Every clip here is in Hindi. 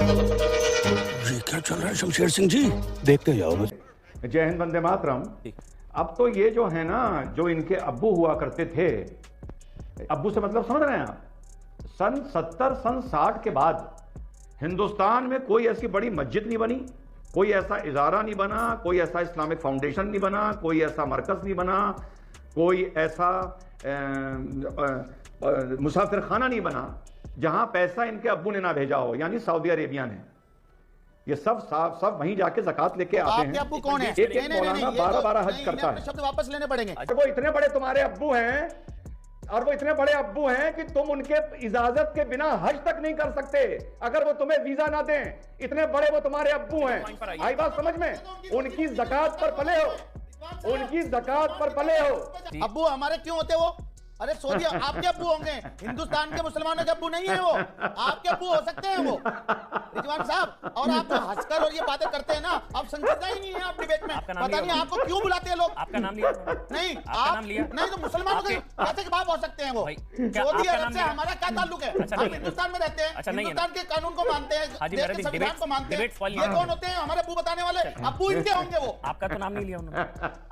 ये क्या चल रहा है शमशेर सिंह जी? देखते जाओ बस। जय हिंद, वंदे मातरम। अब तो ये जो है ना, जो इनके अब्बू हुआ करते थे, अब्बू से मतलब समझ रहे हैं आप, सन 70 सन 60 के बाद हिंदुस्तान में कोई ऐसी बड़ी मस्जिद नहीं बनी, कोई ऐसा इदारा नहीं बना, कोई ऐसा इस्लामिक फाउंडेशन नहीं बना, कोई ऐसा मरकज नहीं बना, कोई ऐसा मुसाफिर खाना नहीं बना जहां पैसा इनके अब्बू ने ना भेजा हो, यानी सऊदी अरेबिया ने। ये सब वहीं जाके ज़कात लेके आते हैं। अब्बू कौन है? एक मौलाना 12-12 हज करता है। शब्द वापस लेने पड़ेंगे। वो इतने बड़े तुम्हारे अब्बू हैं, और वो इतने बड़े अब्बू हैं कि तुम उनके इजाजत के बिना हज तक नहीं कर सकते अगर वो तुम्हें वीजा ना दें। इतने बड़े वो तुम्हारे अब्बू हैं। आई बात समझ में? उनकी ज़कात पर पले हो, उनकी ज़कात पर पले हो। अब्बू हमारे क्यों होते वो? अरे सऊदी आपके अब्बू होंगे, हिंदुस्तान के मुसलमानों के अब्बू नहीं है वो, आपके अब्बू हो सकते हैं वो रिजवान साहब। और आप जो हंसकर और ये बातें करते हैं ना, आप संजीदा ही नहीं है आप डिबेट में। पता नहीं आपको क्यों बुलाते हैं लोग। आपका नाम लिया? नहीं, आप नहीं तो मुसलमानों के कैसे बाप हो सकते हैं वो? सऊदी अरब से हमारा क्या ताल्लुक है? हम हिंदुस्तान में रहते हैं, हिंदुस्तान के कानून को मानते हैं, देश के संविधान को मानते हैं। ये कौन होते हैं हमारे अब्बू बताने वाले? अब्बू इनके होंगे वो। आपका तो नाम नहीं लिया उन्होंने।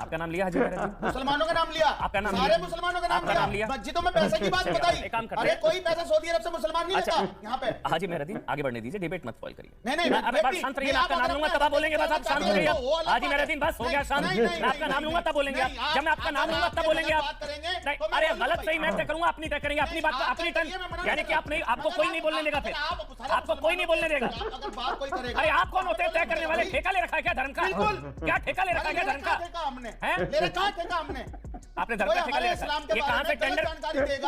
आपका नाम लिया हाजी मेहर अली? मुसलमानों का नाम लिया, आपका नाम सारे मुसलमानों का नाम लिया। मस्जिदों में पैसे की बात बताई। अरे कोई पैसा सऊदी अरब से मुसलमान नहीं लेता यहाँ पे। हाजी मेहर अली आगे बढ़ने दीजिए, डिबेट मत फॉल करिए। नहीं, अबे बस शांत रहिए, आपका नाम लूंगा तब आप बोलेंगे। बस आप शांत रहिए। हाजी मेहर अली बस हो गया शांत। मैं आपका नाम लूंगा तब बोलेंगे आप। जब मैं आपका नाम लूंगा तब बोलेंगे आप। अरे गलत सही मैं तय करूंगा, अपनी तय करेंगे, अपनी बात अपनी टर्न, यानी कि आप नहीं, आपको कोई नहीं बोलने देगा, फिर आपको कोई नहीं बोलने देगा। अरे आप कौन होते हैं तय करने वाले? ठेका ले रखा है क्या धर्म का? क्या ठेका ले रखा है क्या धर्म का? आपने धर्म का ठेका ले रखा है? ये कहां से टेंडर,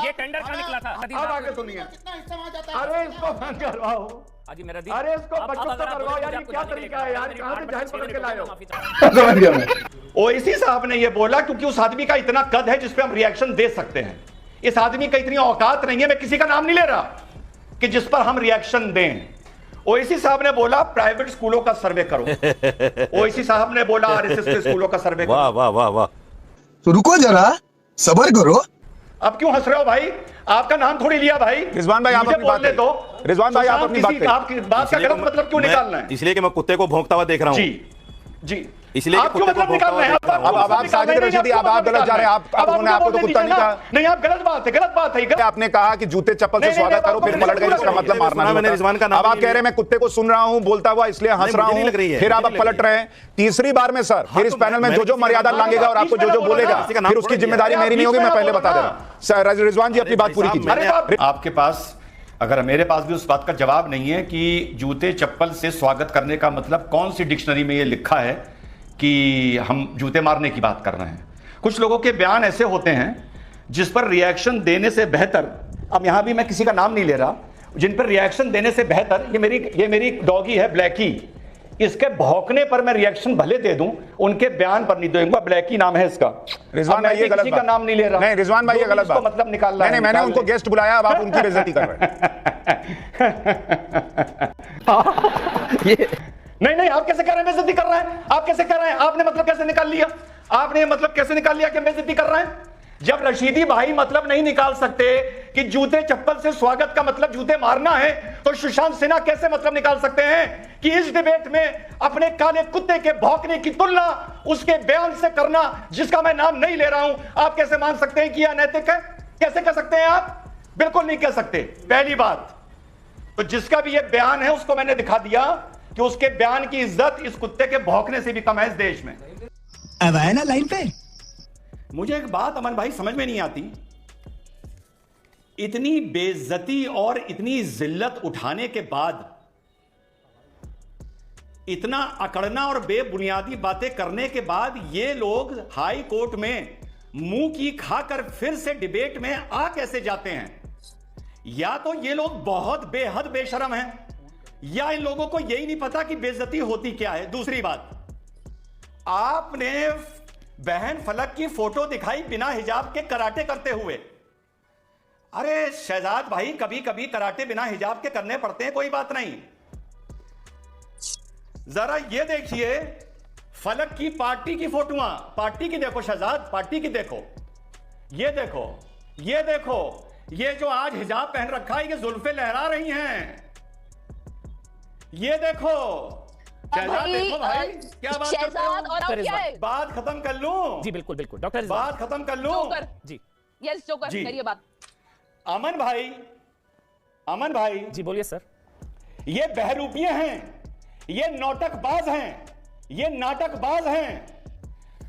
ये टेंडर कहां निकला था? अब आगे सुनिए। अरे इसको बंद करवाओ। हाजी मेरा दिन अरे इसको बच्चों से करवाओ यार, ये क्या तरीका है यार? कहां से जाहिल पकड़ के लाए हो? समझ गया मैं। ओवैसी साहब ने ये बोला क्योंकि उस आदमी का इतना कद है जिस पे हम रिएक्शन दे सकते हैं। इस आदमी का इतनी औकात नहीं है, मैं किसी का नाम नहीं ले रहा, कि जिस पर हम रिएक्शन दें। ओवैसी साहब ने बोला प्राइवेट स्कूलों का सर्वे करो। ओवैसी साहब ने बोला आरएसएस के स्कूलों का सर्वे करो। वाह वाह वाह वाह। तो रुको जरा, सब्र करो। अब क्यों हंस रहे हो भाई? आपका नाम थोड़ी लिया भाई। रिजवान भाई आप अपनी बात दो। रिजवान भाई आप अपनी बात करें। आपकी बात का गलत मतलब क्यों निकालना है? इसलिए कि मैं कुत्ते को भौंकता हुआ देख रहा हूं। जी इसलिए आप क्यों मतलब निकाल रहे हैं? अब आप साजिद रशीदी, अब आप गलत जा रहे हैं। आपने आपको तो कुत्ता नहीं कहा। नहीं, आप गलत बात है। आपने कहा कि जूते चप्पल से स्वागत करो, फिर पलट गए, इसका मतलब मारना। मैंने रिजवान का नाम। अब आप कह रहे हैं मैं कुत्ते को सुन रहा हूं बोलता हुआ, इसलिए हंस रहा हूं, फिर आप पलट रहे हैं। तीसरी बार में सर, फिर इस पैनल में जो मर्यादा लांघेगा और आपको जो बोलेगा, फिर उसकी जिम्मेदारी मेरी नहीं होगी, मैं पहले बता दे रहा हूं। सर रिजवान जी अपनी बात पूरी कीजिए। आपके पास, अगर मेरे पास भी उस बात का जवाब नहीं है कि जूते चप्पल से स्वागत करने का मतलब कौन सी डिक्शनरी में ये लिखा है कि हम जूते मारने की बात कर रहे हैं। कुछ लोगों के बयान ऐसे होते हैं जिस पर रिएक्शन देने से बेहतर, अब यहां भी मैं किसी का नाम नहीं ले रहा, जिन पर रिएक्शन देने से बेहतर, ये मेरी डॉगी है ब्लैकी, इसके भौंकने पर मैं रिएक्शन भले दे दूं, उनके बयान पर नहीं दूंगा। ब्लैकी नाम है इसका। रिजवान भाई ये गलत बात, नाम नहीं ले रहा। नहीं रिजवान भाई ये गलत बात, मतलब निकाल रहा है। नहीं मैंने उनको गेस्ट बुलाया, अब आप उनकी बेइज्जती कर रहे हैं। नहीं, आप कैसे कर रहे हैं? बेइज्जती कर रहे हैं आप? कैसे कर रहे हैं? आपने मतलब कैसे निकाल लिया? आपने मतलब कैसे निकाल लिया कि बेइज्जती कर रहे हैं? जब रशीदी भाई मतलब नहीं निकाल सकते कि जूते चप्पल से स्वागत का मतलब जूते मारना है, तो सुशांत सिन्हा कैसे मतलब निकाल सकते हैं कि इस डिबेट में अपने काले कुत्ते के भौंकने की तुलना उसके बयान से करना, जिसका मैं नाम नहीं ले रहा हूं, आप कैसे मान सकते हैं कि यह अनैतिक है? कैसे कह सकते हैं आप? बिल्कुल नहीं कह सकते। पहली बात तो जिसका भी यह बयान है उसको मैंने दिखा दिया कि उसके बयान की इज्जत इस कुत्ते के भौंकने से भी कम है इस देश में। अब आया ना लाइन पे। मुझे एक बात अमन भाई समझ में नहीं आती, इतनी बेइज्जती और इतनी जिल्लत उठाने के बाद, इतना अकड़ना और बेबुनियादी बातें करने के बाद ये लोग हाई कोर्ट में मुंह की खाकर फिर से डिबेट में आ कैसे जाते हैं? या तो ये लोग बहुत बेहद बेशरम हैं, या इन लोगों को यही नहीं पता कि बेइज्जती होती क्या है। दूसरी बात, आपने बहन फलक की फोटो दिखाई बिना हिजाब के कराटे करते हुए। अरे शहजाद भाई, कभी कभी कराटे बिना हिजाब के करने पड़ते हैं, कोई बात नहीं। जरा ये देखिए फलक की पार्टी की फोटोआं, पार्टी की देखो शहजाद, पार्टी की देखो, ये देखो, ये देखो, ये जो आज हिजाब पहन रखा है, ये जुल्फे लहरा रही हैं, ये देखो शहजाद, भाई, देखो भाई क्या बात करते शहजाद हो? और अब क्या है? बात खत्म कर लूं? जी बिल्कुल बिल्कुल डॉक्टर बात खत्म कर लूं? जोकर, जी यस जोकर, जी। करिए बात। अमन भाई जी बोलिए सर। ये बहरूपिये हैं, ये नौटकबाज हैं, ये नाटकबाज हैं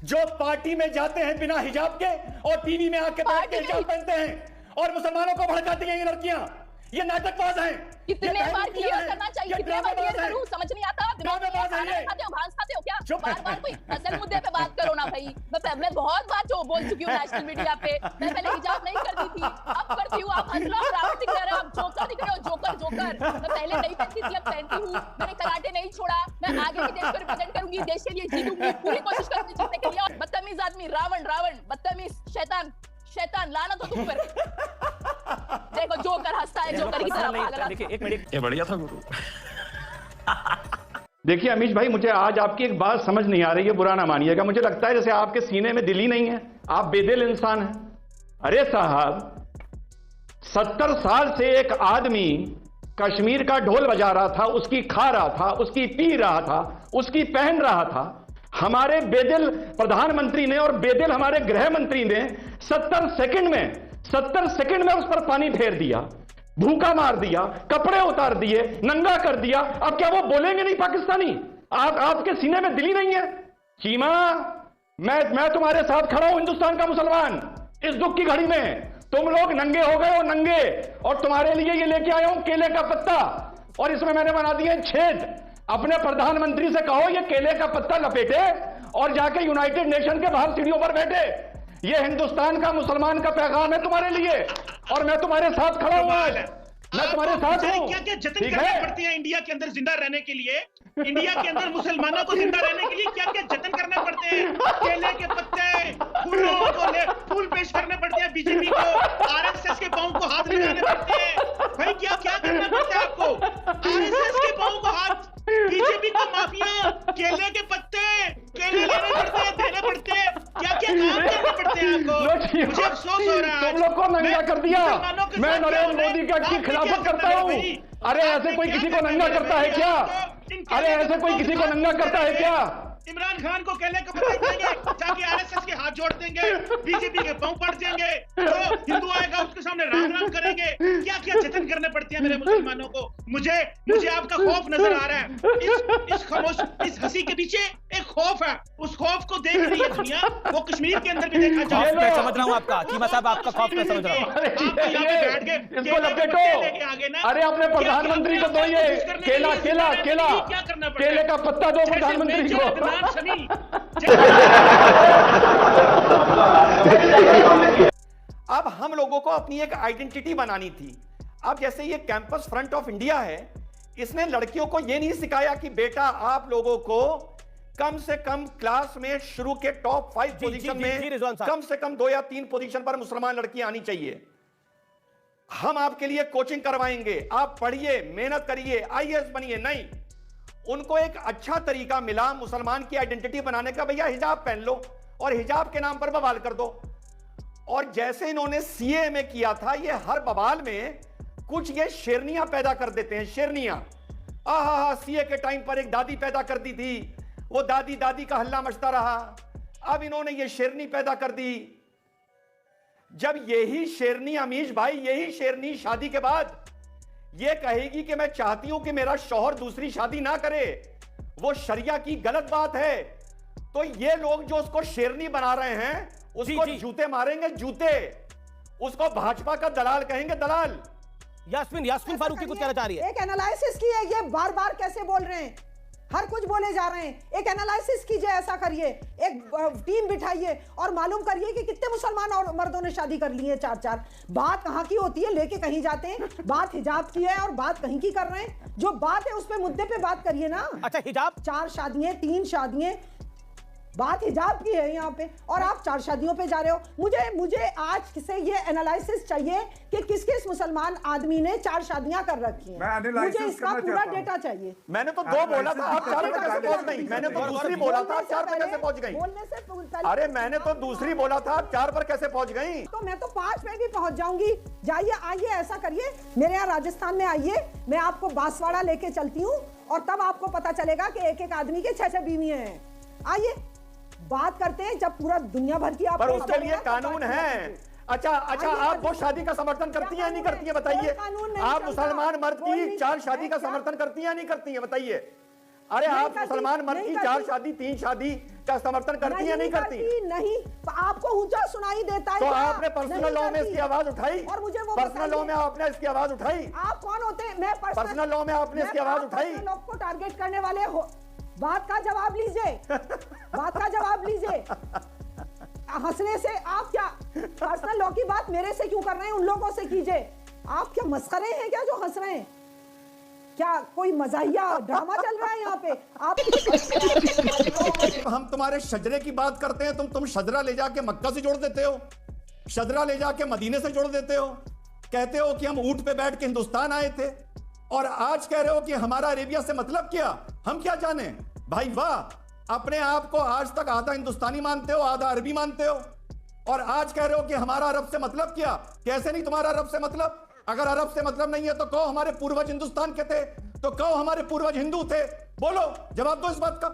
जो पार्टी में जाते हैं बिना हिजाब के और टीवी में आके बैठ के हिजाब पहनते हैं और मुसलमानों को भड़काती हैं ये लड़कियां। ये नाटकबाज हैं। कितने बार क्लियर करना चाहिए, कितने बार क्लियर करूं? समझ नहीं आता, दिमाग में खाना खाते हो, भांस खाते हो क्या? बार-बार कोई असल मुद्दे पे बात करो ना भाई। मैं बहुत बार जो बोल चुकी हूं नेशनल मीडिया पे, मैं पहले हिजाब नहीं करती थी, अब करती हूं। आप हंस लो, रावण दिख रहे हो, आप जोकर दिख रहे हो, जोकर। मैं पहले नहीं पहनती थी, अब पहनती हूं। मैंने कराटे नहीं छोड़ा, मैं आगे भी देश को रिप्रेजेंट करूंगी, देश के लिए जीतूंगी, पूरी कोशिश करूंगी जीतने के लिए। और बदतमीज आदमी, रावण, बदतमीज, शैतान, लानत हो तुम पर। देखो जोकर हंसता है, जोकर की तरह पागल। देखिए एक मिनट, ये बढ़िया था गुरु। देखिए अमीश भाई, मुझे आज आपकी एक बात समझ नहीं आ रही है, बुरा ना मानिएगा। मुझे लगता है जैसे आपके सीने में दिल ही नहीं है, आप बेदिल इंसान हैं। अरे साहब, 70 साल से एक आदमी कश्मीर का ढोल बजा रहा था, उसकी खा रहा था, उसकी पी रहा था, उसकी पहन रहा था। हमारे बेदिल प्रधानमंत्री ने और बेदिल हमारे गृह मंत्री ने 70 सेकंड में उस पर पानी फेर दिया, भूखा मार दिया, कपड़े उतार दिए, नंगा कर दिया। अब क्या वो बोलेंगे नहीं पाकिस्तानी? आपके सीने में दिल ही नहीं है? चीमा, मैं तुम्हारे साथ खड़ा हूं, हिंदुस्तान का मुसलमान, इस दुख की घड़ी में। तुम लोग नंगे हो गए हो, नंगे, और तुम्हारे लिए ये लेके आया हूं केले का पत्ता, और इसमें मैंने बना दिए छेद। अपने प्रधानमंत्री से कहो ये केले का पत्ता लपेटे और जाके यूनाइटेड नेशन के बाहर सीढ़ियों पर बैठे। ये हिंदुस्तान का मुसलमान का पैगाम है तुम्हारे लिए, और मैं तुम्हारे साथ खड़ा हूं आज, मैं तुम्हारे साथ हूं। क्या क्या जतन करना पड़ती है इंडिया के अंदर जिंदा रहने के लिए, इंडिया के अंदर मुसलमानों को जिंदा रहने के लिए क्या क्या जतन करने पड़ते हैं? केले के पत्ते, फूलों को फूल पेश करने पड़ते हैं, बीजेपी को, आरएसएस के पांव को हाथ लगाने पड़ते हैं। भाई क्या क्या करना पड़ता है आपको? आरएसएस के पांव को हाथ, बीजेपी को माफिया, केले के पत्ते, केले लेने पड़ते हैं, देने पड़ते हैं, क्या क्या काम करने पड़ते हैं आपको? मुझे अफसोस हो रहा है, तुम लोग को नंगा कर दिया। मैं नरेंद्र मोदी की खिलाफत करता हूं। अरे ऐसे कोई किसी को नंगा करता है क्या? अरे ऐसे कोई किसी को नंगा करता है क्या? इमरान खान को केले का पत्ता देंगे ताकि आरएसएस के हाथ जोड़ देंगे, बीजेपी के पांव पड़ जाएंगे, जो हिंदू आएगा उसके सामने राम करेंगे। क्या क्या जतन करने पड़ते हैं मेरे मुसलमानों को? मुझे आपका खौफ नजर आ रहा है। इस खामोश, इस हंसी के पीछे एक खौफ है, उस खौफ को देख रही है दुनिया। वो कश्मीर के अंदर भी देखा जाए। मैं समझ रहा हूँ आपका, चीमा साहब आपका खौफ मैं समझ रहा हूँ। बैठ गए इसको लपेटो। अरे अपने प्रधानमंत्री को दो ये केला, क्या करना पड़ता है? केले का पत्ता दो प्रधानमंत्री को। अब हम लोगों को अपनी एक आइडेंटिटी बनानी थी। अब जैसे ये कैंपस फ्रंट ऑफ इंडिया है, इसने लड़कियों को ये नहीं सिखाया कि बेटा आप लोगों को कम से कम क्लास में शुरू के टॉप 5 पोजीशन में कम से कम 2 या 3 पोजीशन पर मुसलमान लड़कियां आनी चाहिए। हम आपके लिए कोचिंग करवाएंगे, आप पढ़िए, मेहनत करिए, आईएएस बनिए। नहीं, उनको एक अच्छा तरीका मिला मुसलमान की आइडेंटिटी बनाने का, भैया हिजाब पहन लो और हिजाब के नाम पर बवाल कर दो। और जैसे इन्होंने सीए में किया था, ये हर बवाल में कुछ ये शेरनियां पैदा कर देते हैं। शेरनियां, आहा, सीए के टाइम पर एक दादी पैदा कर दी थी, वो दादी का हल्ला मचता रहा। अब इन्होंने ये शेरनी पैदा कर दी। जब यही शेरनी, अमीश भाई, यही शेरनी शादी के बाद ये कहेगी कि मैं चाहती हूं कि मेरा शौहर दूसरी शादी ना करे, वो शरिया की गलत बात है, तो ये लोग जो उसको शेरनी बना रहे हैं उसको जूते मारेंगे, जूते। उसको भाजपा का दलाल कहेंगे, दलाल। यास्मीन फारूकी कुछ कहना चाह रही है। एक एनालिसिस की है, ये बार बार कैसे बोल रहे हैं, हर कुछ बोले जा रहे हैं। एक एनालिसिस कीजिए, ऐसा करिए, एक टीम बिठाइए और मालूम करिए कि कितने मुसलमान और मर्दों ने शादी कर ली है 4-4। बात कहाँ की होती है, लेके कहीं जाते हैं। बात हिजाब की है और बात कहीं की कर रहे हैं। जो बात है उस पे मुद्दे पे बात करिए ना। अच्छा, हिजाब, 4 शादियां, 3 शादियां, बात हिजाब की है यहाँ पे, और आप 4 शादियों पे जा रहे हो। मुझे आज से ये एनालिसिस चाहिए कि किस किस मुसलमान आदमी ने 4 शादियां कर रखी हैं। मुझे इसका पूरा डेटा चाहिए। मैंने तो 2 बोला था, आप 4 पे कैसे पहुंच गई? मैंने तो दूसरी बोला था, आप 4 पे कैसे पहुंच गई? बोलने से पहले अरे मैंने तो दूसरी बोला था, आप 4 पर कैसे पहुंच गई? तो मैं तो 5 पे भी पहुंच जाऊंगी। जाइए, आइए, ऐसा करिए, मेरे यहाँ राजस्थान में आइए, मैं आपको बांसवाड़ा लेके चलती हूँ, और तब आपको पता चलेगा कि एक एक आदमी के 6-6 बीवियां हैं। आइए बात करते हैं, जब पूरा दुनिया भर की पर उसके लिए कानून है। अच्छा, आप वो शादी का समर्थन करती हैं नहीं करती हैं बताइए? आप मुसलमान मर्द की 4 शादी का समर्थन करती हैं नहीं करती हैं बताइए? अरे आप मुसलमान मर्द की 4 शादी 3 शादी का समर्थन करती हैं नहीं करती? नहीं, आपको ऊंचा सुनाई देता है तो आपने पर्सनल लॉ में इसकी आवाज उठाई? और मुझे वो पर्सनल लॉ में आपने इसकी आवाज उठाई? आप कौन होते हैं? मैं पर्सनल लॉ में आपने इसकी आवाज उठाई? लोग को टारगेट करने वाले हो। बात का जवाब लीजिए, बात का जवाब लीजिए। हंसने से आप क्या पर्सनल लॉ की बात मेरे से क्यों कर रहे हैं? उन लोगों से कीजिए। आप क्या मस्खरे हैं क्या जो हंस रहे हैं? क्या कोई मजाहिया ड्रामा चल रहा है यहाँ पे? आप हम तुम्हारे शजरे की बात करते हैं, तुम शजरा ले जाके मक्का से जोड़ देते हो, शजरा ले जाके मदीने से जोड़ देते हो, कहते हो कि हम ऊंट पे बैठ के हिंदुस्तान आए थे, और आज कह रहे हो कि हमारा अरेबिया से मतलब क्या? हम क्या जाने भाई? वाह, अपने आप को आज तक आधा हिंदुस्तानी मानते हो, आधा अरबी मानते हो, और आज कह रहे हो कि हमारा अरब से मतलब क्या? कैसे नहीं तुम्हारा अरब से मतलब? अगर अरब से मतलब नहीं है तो कहो हमारे पूर्वज हिंदुस्तान के थे, तो कहो हमारे पूर्वज हिंदू थे। बोलो, जवाब दो इस बात का।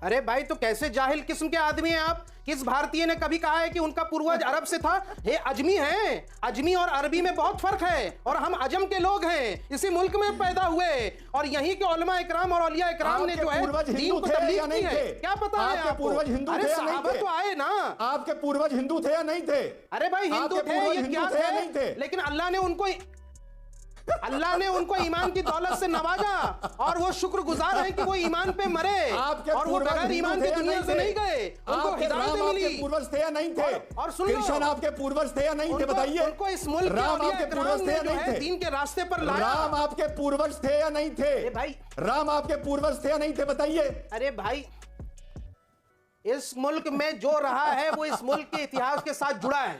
अरे भाई, तो कैसे जाहिल किस्म के आदमी हैं आप? किस भारतीय ने कभी कहा है कि उनका पूर्वज अरब से था? ये अजमी हैं। अजमी और अरबी में बहुत फर्क है, और हम अजम के लोग हैं, इसी मुल्क में पैदा हुए, और यहीं के उलमा इकराम और औलिया इकराम ने जो है दीन को तबलीग की है। क्या पता है आपको? पूर्वज हिंदू थे? अरे सहाबा तो आए ना। आपके पूर्वज हिंदू थे या नहीं थे? अरे भाई, हिंदू थे, ये क्या थे? लेकिन अल्लाह ने उनको ईमान की दौलत से नवाजा, और वो शुक्रगुजार है कि वो ईमान पे मरे, और वो बगैर ईमान की दुनिया से नहीं गए। उनको हिदायत मिली। पूर्वज थे या नहीं थे? और सुन लो, कृष्ण आपके पूर्वज थे या नहीं थे बताइए? उनको इस मुल्क के राम आपके पूर्वज थे या नहीं थे? दीन के रास्ते पर लाया। राम आपके पूर्वज थे या नहीं थे? भाई, राम आपके पूर्वज थे या नहीं थे बताइए? अरे भाई, इस मुल्क में जो रहा है वो इस मुल्क के इतिहास के साथ जुड़ा है,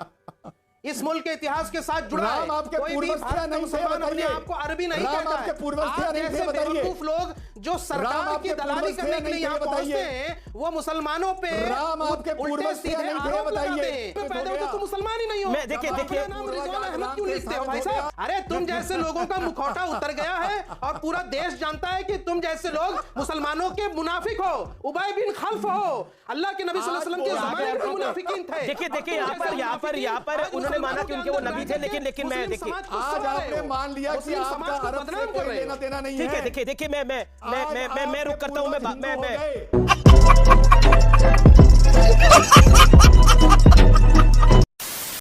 इस मुल्क के इतिहास के साथ जुड़ा है। राम आपके पूर्वज थे या नहीं थे बताइए? आपको अरबी नहीं कहता है। राम आपके पूर्वज थे या नहीं थे बताइए? बेवकूफ लोग जो सरकार की दलाली करने के लिए यहाँ पहुंचते हैं, वो मुसलमानों पे राम आपके पूर्वज थे या नहीं थे बताइए? पैदा होते तो मुसलमान ही नहीं हो। देखिए नाम रिजवान अहमद क्यों लिखते हो भाई साहब? अरे तुम जैसे लोगों का मुखौटा उतर गया है, और पूरा देश जानता है कि तुम जैसे लोग मुसलमानों के मुनाफिक हो, उबय बिन खल्फ हो। अल्लाह के नबी सल्लल्लाहु अलैहि वसल्लम के ज़माने में मुनाफिकीन थे। देखिए यहाँ पर उन्होंने माना कि उनके वो नबी थे, लेकिन मैं देखिए आज आपने मान लिया कि आपका अरब से कोई लेना देना नहीं है। देखिए मैं रुक करता हूँ। मैं